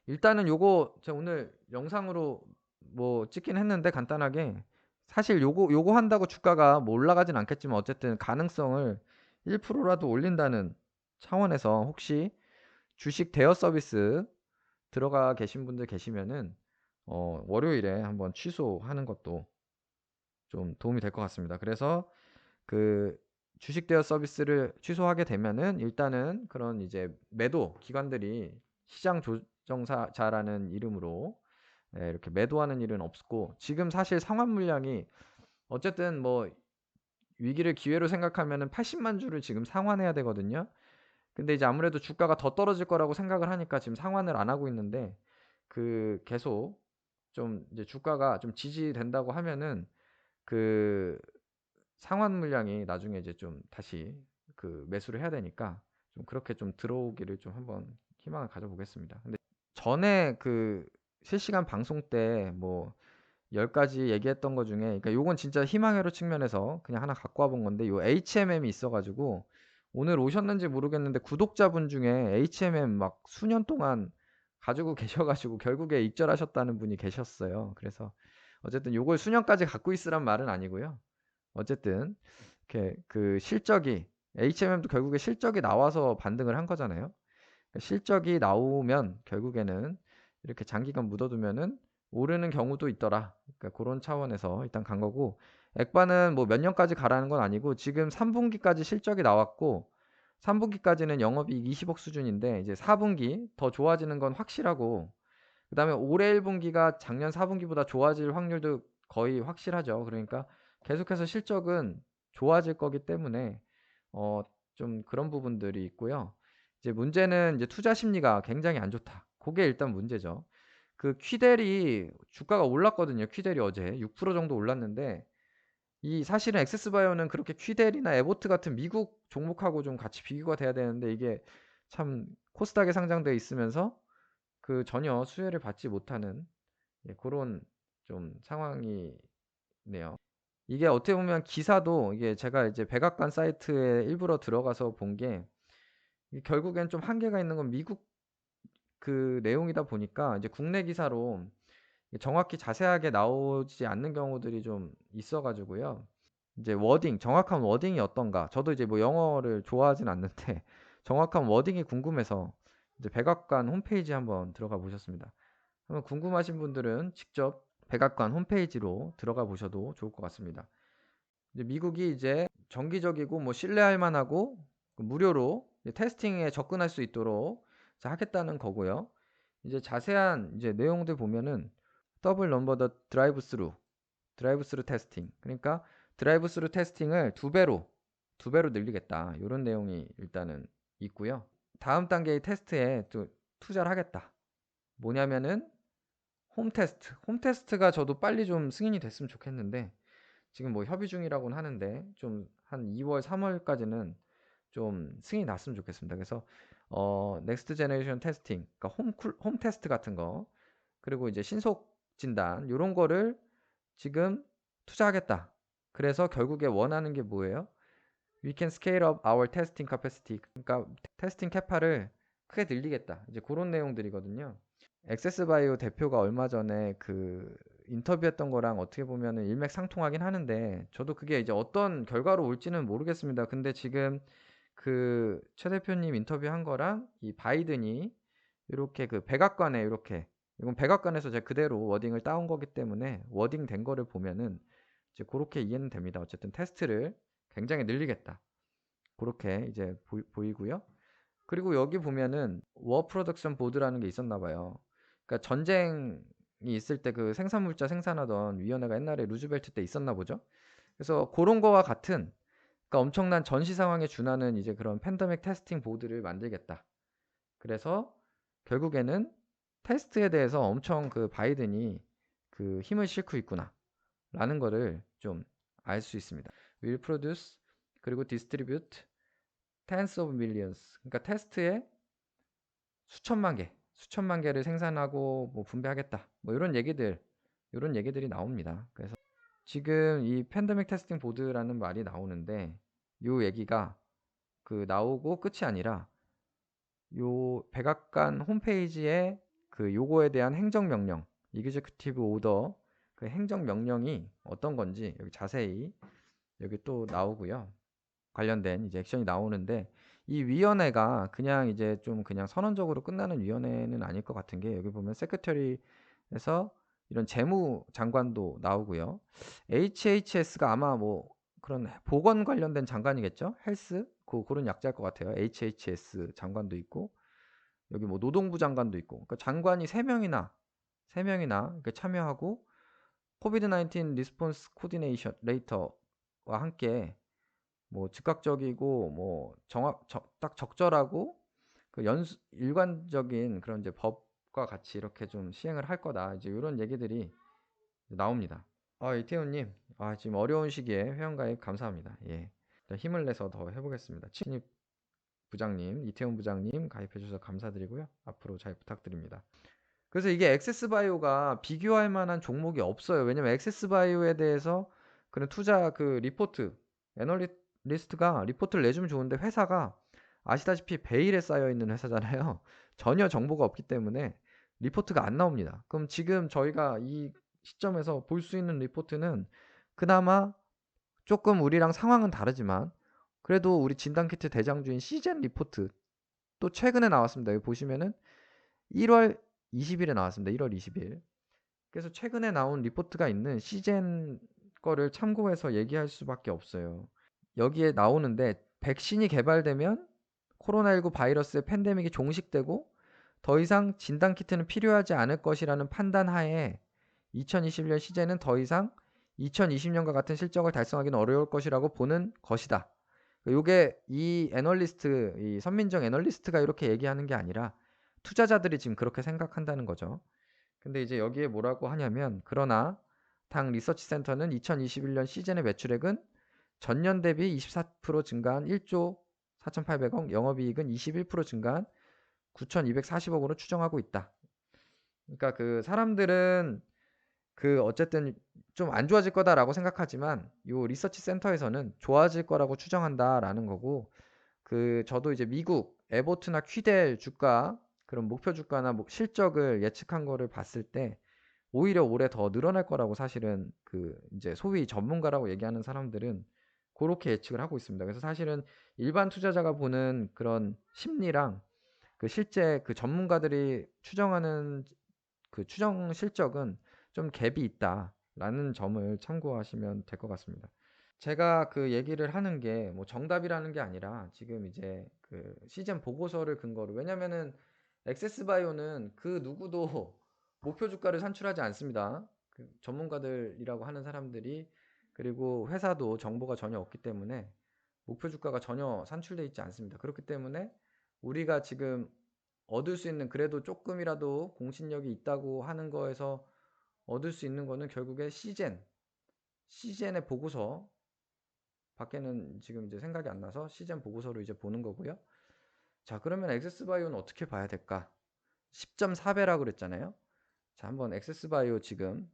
일단은 요거 제가 오늘 영상으로 뭐 찍긴 했는데 간단하게 사실 요거 한다고 주가가 뭐 올라가진 않겠지만 어쨌든 가능성을 1% 라도 올린다는 차원에서 혹시 주식 대여 서비스 들어가 계신 분들 계시면은 월요일에 한번 취소하는 것도 좀 도움이 될 것 같습니다. 그래서 그 주식 대여 서비스를 취소하게 되면은 일단은 그런 이제 매도 기관들이 시장 조정사자라는 이름으로 이렇게 매도하는 일은 없고, 지금 사실 상환 물량이 어쨌든 뭐 위기를 기회로 생각하면은 80만 주를 지금 상환해야 되거든요. 근데 이제 아무래도 주가가 더 떨어질 거라고 생각을 하니까 지금 상환을 안 하고 있는데, 계속 좀 이제 주가가 좀 지지된다고 하면은 그 상환 물량이 나중에 이제 좀 다시 매수를 해야 되니까 좀 그렇게 좀 들어오기를 좀 한번 희망을 가져보겠습니다. 근데 전에 실시간 방송 때 뭐 10가지 얘기했던 거 중에, 그러니까 요건 진짜 희망회로 측면에서 그냥 하나 갖고 와본 건데, 요 HMM이 있어가지고 오늘 오셨는지 모르겠는데 구독자분 중에 HMM 막 수년 동안 가지고 계셔가지고 결국에 익절하셨다는 분이 계셨어요. 그래서 어쨌든 요걸 수년까지 갖고 있으란 말은 아니고요. 어쨌든 이렇게 실적이, HMM도 결국에 실적이 나와서 반등을 한 거잖아요. 실적이 나오면 결국에는 이렇게 장기간 묻어두면은 오르는 경우도 있더라. 그러니까 그런 차원에서 일단 간 거고, 액바는 뭐 몇 년까지 가라는 건 아니고 지금 3분기까지 실적이 나왔고 3분기까지는 영업이익 20억 수준인데 이제 4분기 더 좋아지는 건 확실하고, 그다음에 올해 1분기가 작년 4분기보다 좋아질 확률도 거의 확실하죠. 그러니까 계속해서 실적은 좋아질 거기 때문에 어 좀 그런 부분들이 있고요. 이제 문제는 이제 투자 심리가 굉장히 안 좋다. 그게 일단 문제죠. 퀴델이 주가가 올랐거든요. 퀴델이 어제 6% 정도 올랐는데, 이 사실은 엑세스바이오는 그렇게 퀴델이나 에보트 같은 미국 종목하고 좀 같이 비교가 돼야 되는데 이게 참 코스닥에 상장돼 있으면서 전혀 수혜를 받지 못하는, 예, 그런 좀 상황이네요. 이게 어떻게 보면 기사도, 이게 제가 이제 백악관 사이트에 일부러 들어가서 본 게 결국엔 좀 한계가 있는 건 미국 내용이다 보니까 이제 국내 기사로 정확히 자세하게 나오지 않는 경우들이 좀 있어가지고요. 이제 정확한 워딩이 어떤가. 저도 이제 뭐 영어를 좋아하진 않는데 정확한 워딩이 궁금해서 이제 백악관 홈페이지 한번 들어가 보셨습니다. 한번 궁금하신 분들은 직접 백악관 홈페이지로 들어가 보셔도 좋을 것 같습니다. 이제 미국이 이제 정기적이고 뭐 신뢰할 만하고 무료로 이제 테스팅에 접근할 수 있도록 하겠다는 거고요. 이제 자세한 이제 내용들 보면은 더블 넘버 더 드라이브 스루 테스팅. 그러니까 드라이브 스루 테스팅을 두 배로 늘리겠다. 이런 내용이 일단은 있고요. 다음 단계의 테스트에 또 투자를 하겠다. 뭐냐면은 홈 테스트가 저도 빨리 좀 승인이 됐으면 좋겠는데, 지금 뭐 협의 중이라고는 하는데 좀 한 2월, 3월까지는 좀 승인이 났으면 좋겠습니다. 그래서 넥스트 제너레이션 테스팅, 그러니까 홈 테스트 같은 거, 그리고 이제 신속 진단 요런 거를 지금 투자하겠다. 그래서 결국에 원하는 게 뭐예요? We can scale up our testing capacity. 그러니까 테스팅 캐파를 크게 늘리겠다. 이제 그런 내용들이거든요. 엑세스바이오 대표가 얼마 전에 인터뷰했던 거랑 어떻게 보면은 일맥상통하긴 하는데, 저도 그게 이제 어떤 결과로 올지는 모르겠습니다. 근데 지금 최 대표님 인터뷰한 거랑 이 바이든이 이렇게 백악관에 이렇게, 이건 백악관에서 제가 그대로 워딩을 따온 거기 때문에 워딩 된 거를 보면은 이제 그렇게 이해는 됩니다. 어쨌든 테스트를 굉장히 늘리겠다. 그렇게 이제 보이고요. 그리고 여기 보면은 워 프로덕션 보드라는 게 있었나 봐요. 그러니까 전쟁이 있을 때 생산물자 생산하던 위원회가 옛날에 루즈벨트 때 있었나 보죠. 그래서 그런 거와 같은, 그러니까 엄청난 전시 상황에 준하는 이제 그런 팬데믹 테스팅 보드를 만들겠다. 그래서 결국에는 테스트에 대해서 엄청 바이든이 힘을 싣고 있구나 라는 거를 좀 알 수 있습니다. Will produce, 그리고 distribute tens of millions. 그러니까 테스트에 수천만 개를 생산하고 뭐 분배하겠다. 뭐 이런 얘기들이 나옵니다. 그래서 지금 이 팬데믹 테스팅 보드라는 말이 나오는데, 요 얘기가 나오고 끝이 아니라 요 백악관 홈페이지에 그 요거에 대한 행정명령, 이그제큐티브 오더 그 행정명령이 어떤 건지 여기 자세히 여기 또 나오고요. 관련된 이제 액션이 나오는데 이 위원회가 그냥 이제 좀 그냥 선언적으로 끝나는 위원회는 아닐 것 같은 게 여기 보면 세크레터리에서 이런 재무장관도 나오고요. HHS가 아마 뭐 그런 보건 관련된 장관이겠죠? 헬스? 그런 약자일 것 같아요. HHS 장관도 있고 여기 뭐 노동부 장관도 있고 그러니까 장관이 3명이나 이렇게 참여하고 코비드 19 리스폰스 코디네이션 레이터와 함께 뭐 즉각적이고 뭐 딱 적절하고 그 일관적인 그런 이제 법과 같이 이렇게 좀 시행을 할 거다. 이제 이런 얘기들이 나옵니다. 이태훈님, 지금 어려운 시기에 회원가입 감사합니다. 예, 힘을 내서 더 해보겠습니다. 신입 부장님, 이태훈 부장님 가입해 주셔서 감사드리고요. 앞으로 잘 부탁드립니다. 그래서 이게 엑세스바이오가 비교할 만한 종목이 없어요. 왜냐면 엑세스바이오에 대해서 그런 투자 그 리포트, 애널리스트가 리포트를 내주면 좋은데 회사가 아시다시피 베일에 쌓여 있는 회사잖아요. 전혀 정보가 없기 때문에 리포트가 안 나옵니다. 그럼 지금 저희가 이 시점에서 볼 수 있는 리포트는 그나마 조금 우리랑 상황은 다르지만 그래도 우리 진단키트 대장주인 시젠 리포트 또 최근에 나왔습니다. 여기 보시면은 1월 20일에 나왔습니다. 1월 20일. 그래서 최근에 나온 리포트가 있는 시젠 거를 참고해서 얘기할 수밖에 없어요. 여기에 나오는데 백신이 개발되면 코로나19 바이러스의 팬데믹이 종식되고 더 이상 진단키트는 필요하지 않을 것이라는 판단 하에 2021년 시젠은 더 이상 2020년과 같은 실적을 달성하기는 어려울 것이라고 보는 것이다. 요게 이 애널리스트, 이 선민정 애널리스트가 이렇게 얘기하는 게 아니라 투자자들이 지금 그렇게 생각한다는 거죠. 근데 이제 여기에 뭐라고 하냐면 그러나 당 리서치 센터는 2021년 시즌의 매출액은 전년 대비 24% 증가한 1조 4,800억, 영업이익은 21% 증가한 9,240억으로 추정하고 있다. 그러니까 그 사람들은 그 어쨌든 좀 안 좋아질 거다라고 생각하지만 요 리서치 센터에서는 좋아질 거라고 추정한다라는 거고 그 저도 이제 미국 에보트나 퀴델 주가 그런 목표 주가나 실적을 예측한 거를 봤을 때 오히려 올해 더 늘어날 거라고 사실은 그 이제 소위 전문가라고 얘기하는 사람들은 그렇게 예측을 하고 있습니다. 그래서 사실은 일반 투자자가 보는 그런 심리랑 그 실제 그 전문가들이 추정하는 그 추정 실적은 좀 갭이 있다라는 점을 참고하시면 될 것 같습니다. 제가 그 얘기를 하는 게 뭐 정답이라는 게 아니라 지금 이제 그 시즌 보고서를 근거로 왜냐면은 엑세스바이오는 그 누구도 목표 주가를 산출하지 않습니다. 그 전문가들이라고 하는 사람들이 그리고 회사도 정보가 전혀 없기 때문에 목표 주가가 전혀 산출되어 있지 않습니다. 그렇기 때문에 우리가 지금 얻을 수 있는 그래도 조금이라도 공신력이 있다고 하는 거에서 얻을 수 있는 거는 결국에 시젠의 보고서 밖에는 지금 이제 생각이 안 나서 시즌 보고서로 이제 보는 거고요. 자, 그러면 엑세스바이오는 어떻게 봐야 될까? 10.4배라고 그랬잖아요. 자, 한번 엑세스바이오 지금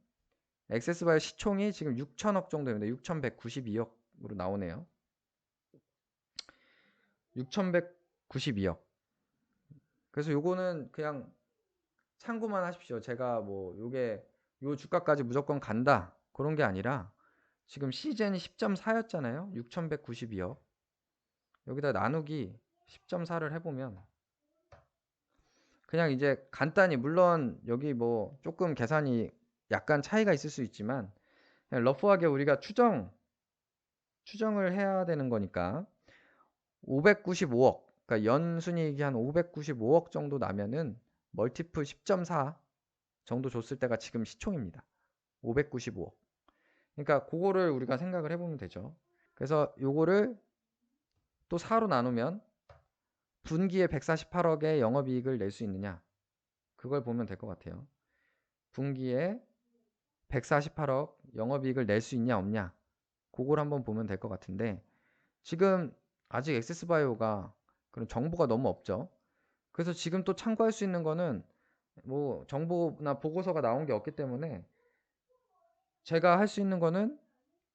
엑세스바이오 시총이 지금 6천억 정도입니다. 6,192억으로 나오네요. 6,192억. 그래서 요거는 그냥 참고만 하십시오. 제가 뭐 요게 요 주가까지 무조건 간다 그런 게 아니라 지금 시즌이 10.4였잖아요. 6,192억. 여기다 나누기 10.4를 해보면 그냥 이제 간단히 물론 여기 뭐 조금 계산이 약간 차이가 있을 수 있지만 그냥 러프하게 우리가 추정을 해야 되는 거니까 595억 그러니까 연순이익이 한 595억 정도 나면은 멀티플 10.4 정도 줬을 때가 지금 시총입니다. 595억. 그러니까 그거를 우리가 생각을 해보면 되죠. 그래서 요거를 또 4로 나누면 분기에 148억의 영업이익을 낼 수 있느냐 그걸 보면 될 것 같아요. 분기에 148억 영업이익을 낼 수 있냐 없냐 그걸 한번 보면 될 것 같은데 지금 아직 엑세스바이오가 그런 정보가 너무 없죠. 그래서 지금 또 참고할 수 있는 거는 뭐 정보나 보고서가 나온 게 없기 때문에 제가 할 수 있는 거는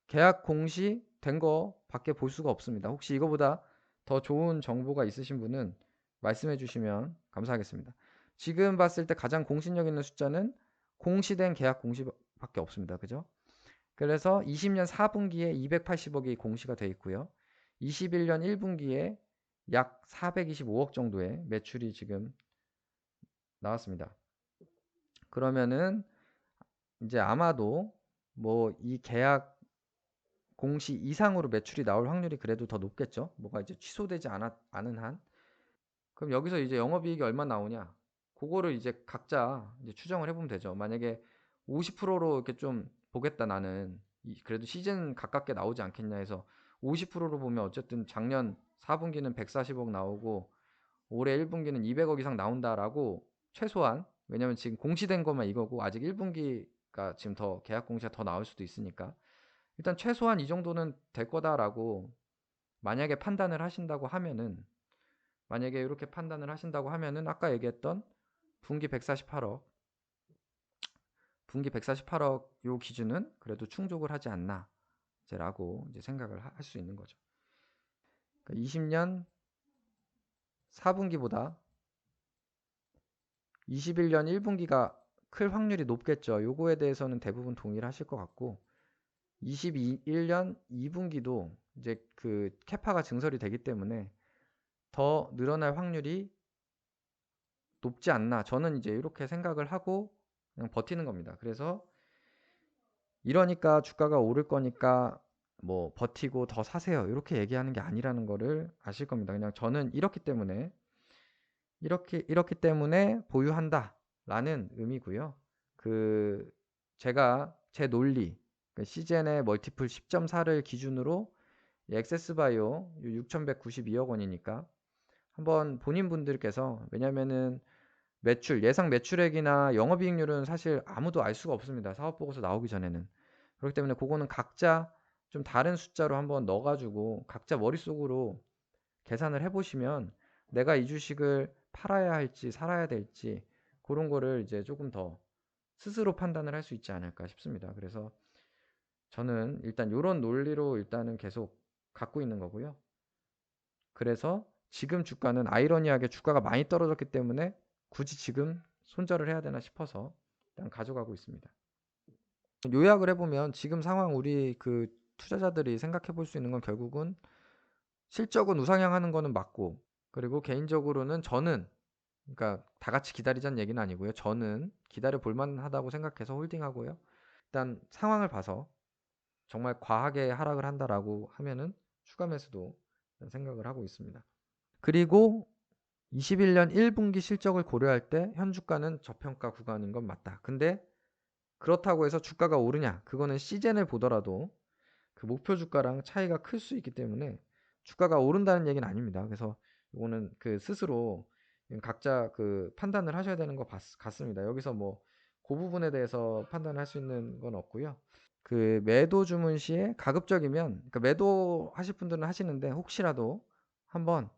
계약 공시 된 거 밖에 볼 수가 없습니다. 혹시 이거보다 더 좋은 정보가 있으신 분은 말씀해 주시면 감사하겠습니다. 지금 봤을 때 가장 공신력 있는 숫자는 공시된 계약 공시밖에 없습니다. 그죠? 그래서 20년 4분기에 280억이 공시가 돼 있고요. 21년 1분기에 약 425억 정도의 매출이 지금 나왔습니다. 그러면은 이제 아마도 뭐 이 계약 공시 이상으로 매출이 나올 확률이 그래도 더 높겠죠. 뭐가 이제 취소되지 않은 한. 그럼 여기서 이제 영업이익이 얼마 나오냐? 그거를 이제 각자 이제 추정을 해보면 되죠. 만약에 50%로 이렇게 좀 보겠다 나는 그래도 시즌 가깝게 나오지 않겠냐 해서 50%로 보면 어쨌든 작년 4분기는 140억 나오고 올해 1분기는 200억 이상 나온다라고 최소한 왜냐면 지금 공시된 것만 이거고 아직 1분기가 지금 더 계약 공시가 더 나올 수도 있으니까 일단 최소한 이 정도는 될 거다라고 만약에 판단을 하신다고 하면은 만약에 이렇게 판단을 하신다고 하면은 아까 얘기했던 분기 148억 분기 148억 요 기준은 그래도 충족을 하지 않나 라고 이제 생각을 할 수 있는 거죠. 그러니까 20년 4분기보다 21년 1분기가 클 확률이 높겠죠. 요거에 대해서는 대부분 동의를 하실 것 같고 21년 2분기도 이제 그 캐파가 증설이 되기 때문에 더 늘어날 확률이 높지 않나. 저는 이제 이렇게 생각을 하고 그냥 버티는 겁니다. 그래서 이러니까 주가가 오를 거니까 뭐 버티고 더 사세요. 이렇게 얘기하는 게 아니라는 거를 아실 겁니다. 그냥 저는 이렇기 때문에 보유한다라는 의미고요. 그 제가 제 논리 시젠의 멀티플 10.4를 기준으로 엑세스바이오 6,192억 원이니까 한번 본인 분들께서 왜냐면은 예상 매출액이나 영업이익률은 사실 아무도 알 수가 없습니다. 사업보고서 나오기 전에는. 그렇기 때문에 그거는 각자 좀 다른 숫자로 한번 넣어가지고 각자 머릿속으로 계산을 해보시면 내가 이 주식을 팔아야 할지 살아야 될지 그런 거를 이제 조금 더 스스로 판단을 할 수 있지 않을까 싶습니다. 그래서 저는 일단 이런 논리로 일단은 계속 갖고 있는 거고요. 그래서 지금 주가는 아이러니하게 주가가 많이 떨어졌기 때문에 굳이 지금 손절을 해야 되나 싶어서 일단 가져가고 있습니다. 요약을 해보면 지금 상황 우리 그 투자자들이 생각해 볼 수 있는 건 결국은 실적은 우상향하는 거는 맞고 그리고 개인적으로는 저는 그러니까 다 같이 기다리자는 얘기는 아니고요. 저는 기다려 볼 만하다고 생각해서 홀딩하고요. 일단 상황을 봐서 정말 과하게 하락을 한다라고 하면은 추가 매수도 생각을 하고 있습니다. 그리고 21년 1분기 실적을 고려할 때 현 주가는 저평가 구간인 건 맞다. 근데 그렇다고 해서 주가가 오르냐? 그거는 시젠을 보더라도 그 목표 주가랑 차이가 클 수 있기 때문에 주가가 오른다는 얘기는 아닙니다. 그래서 이거는 그 스스로 각자 그 판단을 하셔야 되는 것 같습니다. 여기서 뭐 그 부분에 대해서 판단할 수 있는 건 없고요. 그 매도 주문 시에 가급적이면 그러니까 매도 하실 분들은 하시는데 혹시라도 한번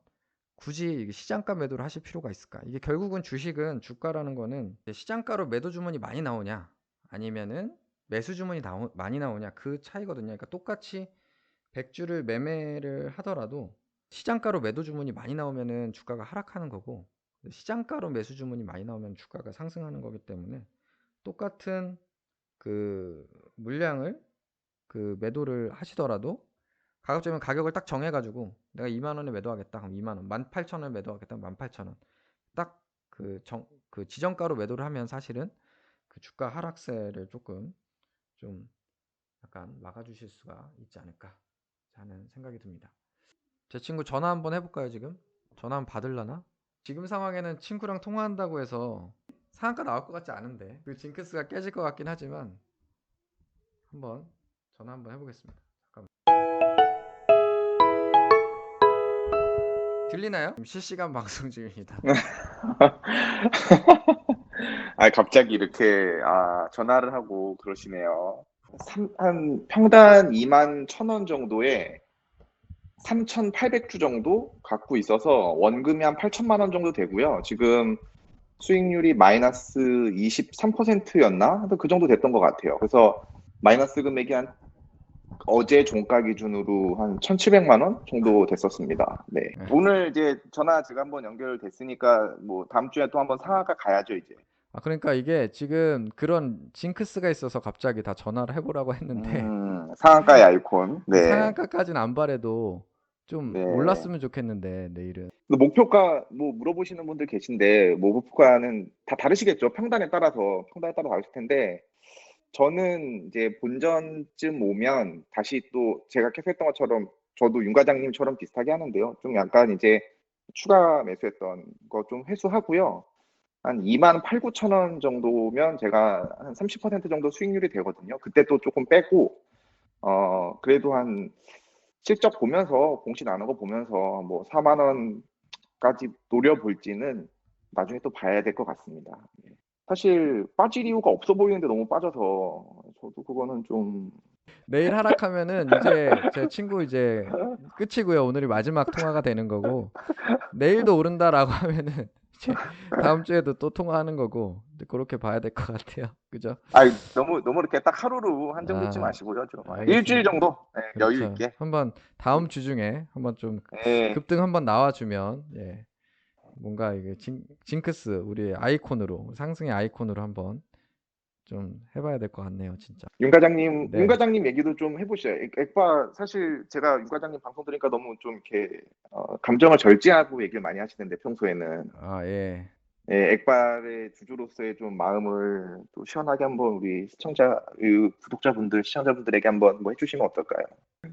굳이 시장가 매도를 하실 필요가 있을까? 이게 결국은 주식은 주가라는 거는 시장가로 매도 주문이 많이 나오냐 아니면은 매수 주문이 많이 나오냐 그 차이거든요. 그러니까 똑같이 100주를 매매를 하더라도 시장가로 매도 주문이 많이 나오면은 주가가 하락하는 거고 시장가로 매수 주문이 많이 나오면 주가가 상승하는 거기 때문에 똑같은 그 물량을 그 매도를 하시더라도 가급적이면 가격을 딱 정해가지고 내가 2만 원에 매도하겠다 그럼 2만 원, 18,000원에 매도하겠다 18,000원 딱 그 지정가로 매도를 하면 사실은 그 주가 하락세를 조금 좀 약간 막아주실 수가 있지 않을까 하는 생각이 듭니다. 제 친구 전화 한번 해볼까요 지금? 전화 한번 받을라나? 지금 상황에는 친구랑 통화한다고 해서 상한가 나올 것 같지 않은데 그 징크스가 깨질 것 같긴 하지만 한번 전화 한번 해보겠습니다. 잠깐만. 들리나요? 실시간 방송 중입니다. 아, 갑자기 이렇게 전화를 하고 그러시네요. 한 평단 2만 1,000원 정도에 3,800주 정도 갖고 있어서 원금이 한 8천만 원 정도 되고요. 지금 수익률이 마이너스 23%였나? 그 정도 됐던 것 같아요. 그래서 마이너스 금액이 한 어제 종가 기준으로 한 1,700만 원 정도 됐었습니다. 네. 예. 오늘 이제 전화 제가 한번 연결됐으니까 뭐 다음 주에 또 한번 상한가 가야죠, 이제. 그러니까 이게 지금 그런 징크스가 있어서 갑자기 다 전화를 해보라고 했는데 상한가의 아이콘. 네. 상한가까지는 안 바래도 좀 네. 올랐으면 좋겠는데 내일은. 근데 목표가 뭐 물어보시는 분들 계신데 뭐 목표가는 다 다르시겠죠. 평단에 따라서 다르실 텐데 저는 이제 본전쯤 오면 다시 또 제가 계속 했던 것처럼 저도 윤 과장님처럼 비슷하게 하는데요. 좀 약간 이제 추가 매수했던 거 좀 회수하고요. 한 2만 8, 9천 원 정도면 제가 한 30% 정도 수익률이 되거든요. 그때 또 조금 빼고 그래도 한 실적 보면서 공시 나는 거 보면서 뭐 4만 원까지 노려볼지는 나중에 또 봐야 될 것 같습니다. 예. 사실 빠질 이유가 없어 보이는데 너무 빠져서 저도 그거는 좀. 내일 하락하면은 이제 제 친구 이제 끝이고요. 오늘이 마지막 통화가 되는 거고, 내일도 오른다라고 하면은 이제 다음 주에도 또 통화하는 거고, 이제 그렇게 봐야 될 것 같아요. 그죠? 너무 이렇게 딱 하루로 한정 짓지 아, 마시고요. 좀 일주일 알겠습니다. 정도 여유 그렇죠. 있게. 한번 다음 주 중에 한번 좀 예. 급등 한번 나와주면, 뭔가 이게 징크스 우리 아이콘으로, 상승의 아이콘으로 한번 좀 해봐야 될 것 같네요, 진짜. 윤 네. 과장님 얘기도 좀 해보시죠. 액바 사실 제가 윤 과장님 방송 들으니까 너무 좀 이렇게 감정을 절제하고 얘기를 많이 하시는데 평소에는 예. 액바의 주주로서의 좀 마음을 또 시원하게 한번 우리 구독자분들, 시청자분들에게 한번 뭐 해주시면 어떨까요?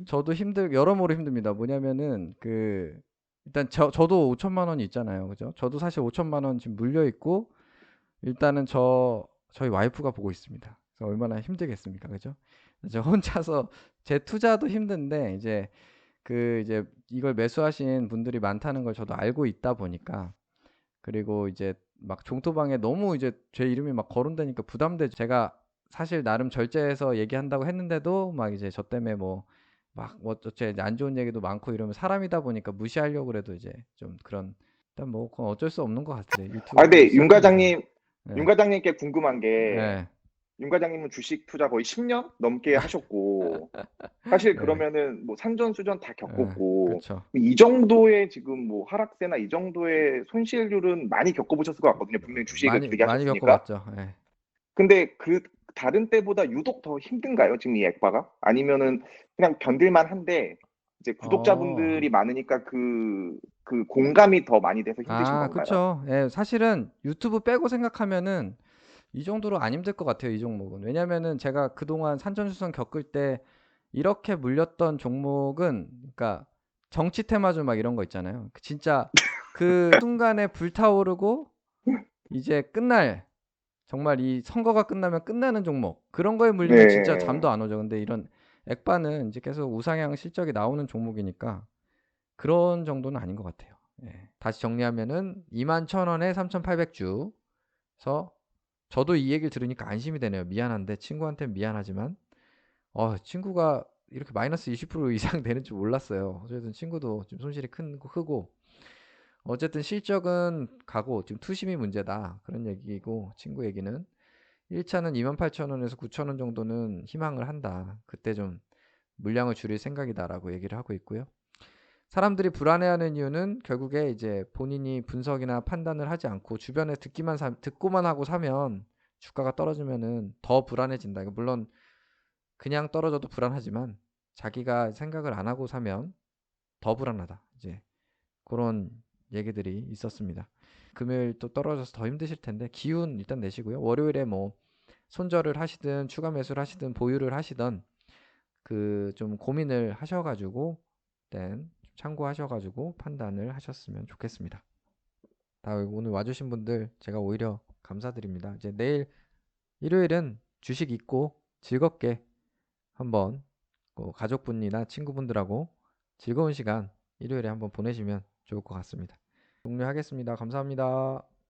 저도 여러모로 힘듭니다. 뭐냐면은 일단 저도 5천만 원이 있잖아요. 그죠? 저도 사실 5천만 원 지금 물려 있고, 일단은 저희 와이프가 보고 있습니다. 그래서 얼마나 힘들겠습니까? 그죠? 저 혼자서 제 투자도 힘든데 이제 이걸 매수하신 분들이 많다는 걸 저도 알고 있다 보니까, 그리고 이제 막 종토방에 너무 이제 제 이름이 막 거론되니까 부담되죠. 제가 사실 나름 절제해서 얘기한다고 했는데도 막 이제 저 때문에 뭐 어째 이제 안 좋은 얘기도 많고 이러면, 사람이다 보니까 무시하려고 그래도 이제 좀 그런, 일단 뭐 그건 어쩔 수 없는 것 같아요. 유튜브 근데 시작하면서. 윤 예. 과장님께 궁금한 게, 예. 윤 과장님은 주식 투자 거의 10년 넘게 하셨고, 사실 예. 그러면은 뭐 산전수전 다 예. 겪었고, 그렇죠. 이 정도의 지금 뭐 하락세나 이 정도의 손실률은 많이 겪어보셨을 것 같거든요. 분명히 주식을 많이 길게 많이 하셨으니까. 겪어봤죠. 예. 근데 그 다른 때보다 유독 더 힘든가요? 지금 이 액바가? 아니면은 그냥 견딜만 한데 이제 어. 구독자분들이 많으니까 그 공감이 더 많이 돼서 힘드신 건가요? 그쵸. 예. 사실은 유튜브 빼고 생각하면은 이 정도로 안 힘들 것 같아요, 이 종목은. 왜냐면은 제가 그동안 산전수전 겪을 때 이렇게 물렸던 종목은, 그러니까 정치 테마주 막 이런 거 있잖아요. 진짜 그 순간에 불타오르고 이제 정말 이 선거가 끝나면 끝나는 종목. 그런 거에 물리면 진짜 네. 잠도 안 오죠. 근데 이런 액바는 이제 계속 우상향 실적이 나오는 종목이니까 그런 정도는 아닌 것 같아요. 예. 다시 정리하면은 21,000원에 3,800주. 그래서 저도 이 얘기를 들으니까 안심이 되네요. 미안한데, 친구한테는 미안하지만, 친구가 이렇게 마이너스 20% 이상 되는 줄 몰랐어요. 어쨌든 친구도 좀 손실이 크고, 어쨌든 실적은 가고 지금 투심이 문제다, 그런 얘기고, 친구 얘기는 1차는 28,000원에서 9,000원 정도는 희망을 한다. 그때 좀 물량을 줄일 생각이다라고 얘기를 하고 있고요. 사람들이 불안해하는 이유는 결국에 이제 본인이 분석이나 판단을 하지 않고 주변에 듣고만 하고 사면, 주가가 떨어지면은 더 불안해진다. 물론 그냥 떨어져도 불안하지만 자기가 생각을 안 하고 사면 더 불안하다. 이제 그런 얘기들이 있었습니다. 금요일 또 떨어져서 더 힘드실 텐데 기운 일단 내시고요. 월요일에 뭐 손절을 하시든 추가 매수를 하시든 보유를 하시던 좀 고민을 하셔가지고 일단 참고하셔가지고 판단을 하셨으면 좋겠습니다. 오늘 와주신 분들 제가 오히려 감사드립니다. 이제 내일 일요일은 주식 잊고 즐겁게 한번 가족분이나 친구분들하고 즐거운 시간 일요일에 한번 보내시면 좋을 것 같습니다. 종료하겠습니다. 감사합니다.